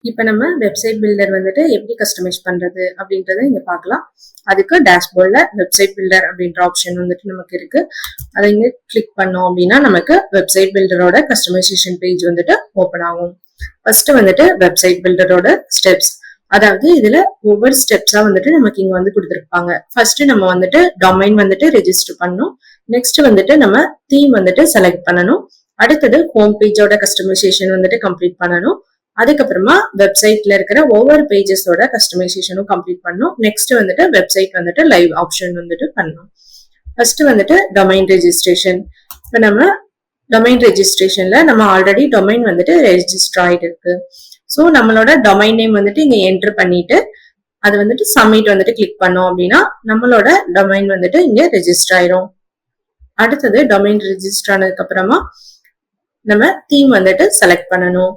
இப்போ நம்ம website filter வந்துட்டு எப்படி கஸ்டமைஸ் பண்றது அப்படின்றத இங்க பார்க்கலாம். அதுக்கு டேஷ்போர்ட்ல வெப்சைட் பில்டர் அப்படின்ற ஆப்ஷன் வந்துட்டு நமக்கு இருக்கு. அதை இங்க கிளிக் பண்ணோம் அப்படின்னா நமக்கு வெப்சைட் பில்டரோட கஸ்டமைசேஷன் பேஜ் வந்துட்டு ஓப்பன் ஆகும். ஃபர்ஸ்ட் வந்துட்டு வெப்சைட் பில்டரோட ஸ்டெப்ஸ், அதாவது இதுல ஒவ்வொரு ஸ்டெப்ஸா வந்துட்டு நமக்கு இங்க வந்து கொடுத்துருப்பாங்க. ஃபர்ஸ்ட் நம்ம வந்துட்டு டொமைன் வந்துட்டு ரெஜிஸ்டர் பண்ணணும். நெக்ஸ்ட் வந்துட்டு நம்ம தீம் வந்துட்டு செலக்ட் பண்ணணும். அடுத்தது ஹோம் பேஜோட கஸ்டமைசேஷன் வந்துட்டு கம்ப்ளீட் பண்ணணும். அதுக்கப்புறமா வெப்சைட்ல இருக்கிற ஒவ்வொரு பேஜஸோட கஸ்டமைசேஷனும் கம்ப்ளீட் பண்ணணும். நெக்ஸ்ட் வந்துட்டு வெப்சைட் வந்துட்டு லைவ் ஆப்ஷன் வந்துட்டு பண்ணணும். ஃபர்ஸ்ட் வந்துட்டு டொமைன் ரெஜிஸ்ட்ரேஷன். இப்போ நம்ம டொமைன் ரெஜிஸ்ட்ரேஷன்ல நம்ம ஆல்ரெடி டொமைன் வந்துட்டு ரெஜிஸ்டர் ஆயிட்டு இருக்கு. ஸோ நம்மளோட டொமைன் நேம் வந்துட்டு இங்க என்டர் பண்ணிட்டு அது வந்துட்டு சப்மிட் வந்துட்டு கிளிக் பண்ணோம் அப்படின்னா நம்மளோட டொமைன் வந்துட்டு இங்க ரெஜிஸ்டர் ஆயிரும். அடுத்தது டொமைன் ரெஜிஸ்டர் ஆனதுக்கு அப்புறமா நம்ம தீம் வந்துட்டு செலக்ட் பண்ணணும்.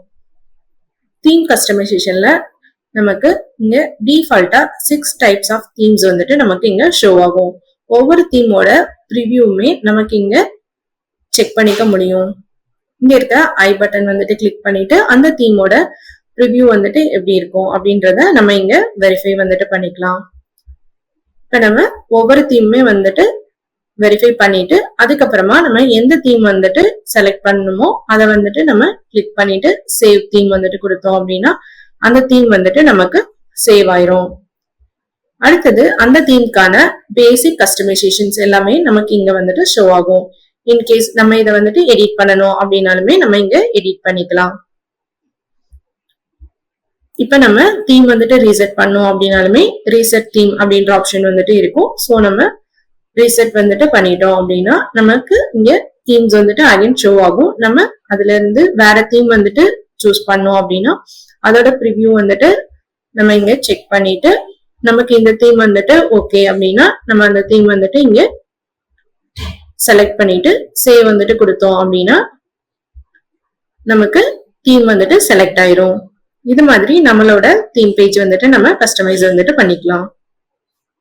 தீம் கஸ்டமைசேஷன்ல நமக்கு இங்க டிஃபால்ட்டா 6 டைப்ஸ் ஆஃப் தீம்ஸ் வந்துட்டு நமக்கு இங்க ஷோ ஆகும். ஒவ்வொரு தீமோட ப்ரிவியூமே நமக்கு இங்க செக் பண்ணிக்க முடியும். இங்க இருக்க ஐ பட்டன் வந்துட்டு கிளிக் பண்ணிட்டு அந்த தீமோட ப்ரிவியூ வந்துட்டு எப்படி இருக்கும் அப்படின்றத நம்ம இங்க வெரிஃபை வந்துட்டு பண்ணிக்கலாம். இப்ப நம்ம ஒவ்வொரு தீமுமே வந்துட்டு வெரிஃபை பண்ணிட்டு அதுக்கப்புறமா நம்ம எந்த தீம் வந்துட்டு செலக்ட் பண்ணணுமோ அதை வந்துட்டு நம்ம கிளிக் பண்ணிட்டு சேவ் தீம் வந்துட்டு கொடுத்தோம் அப்படின்னா அந்த தீம் வந்துட்டு நமக்கு சேவ் ஆயிரும். அடுத்தது அந்த தீம்க்கான பேசிக் கஸ்டமைசேஷன்ஸ் எல்லாமே நமக்கு இங்க வந்துட்டு ஷோ ஆகும். இன்கேஸ் நம்ம இதை வந்துட்டு எடிட் பண்ணணும் அப்படின்னாலுமே நம்ம இங்க எடிட் பண்ணிக்கலாம். இப்ப நம்ம தீம் வந்துட்டு ரீசெட் பண்ணோம் அப்படின்னாலுமே ரீசெட் தீம் அப்படின்ற ஆப்ஷன் வந்துட்டு இருக்கும். ஸோ நம்ம ரீசெட் வந்துட்டு பண்ணிட்டோம் அப்படின்னா நமக்கு இங்க தீம்ஸ் வந்துட்டு அகைன் ஷோ ஆகும். நம்ம அதுல இருந்து வேற தீம் வந்துட்டு சூஸ் பண்ணோம் அப்படின்னா அதோட ப்ரிவியூ வந்துட்டு நம்ம இங்க செக் பண்ணிட்டு நமக்கு இந்த தீம் வந்துட்டு ஓகே அப்படின்னா நம்ம அந்த தீம் வந்துட்டு இங்க செலக்ட் பண்ணிட்டு சேவ் வந்துட்டு கொடுத்தோம் அப்படின்னா நமக்கு தீம் வந்துட்டு செலக்ட் ஆயிரும். இது மாதிரி நம்மளோட தீம் பேஜ் வந்துட்டு நம்ம கஸ்டமைஸ் வந்துட்டு பண்ணிக்கலாம்.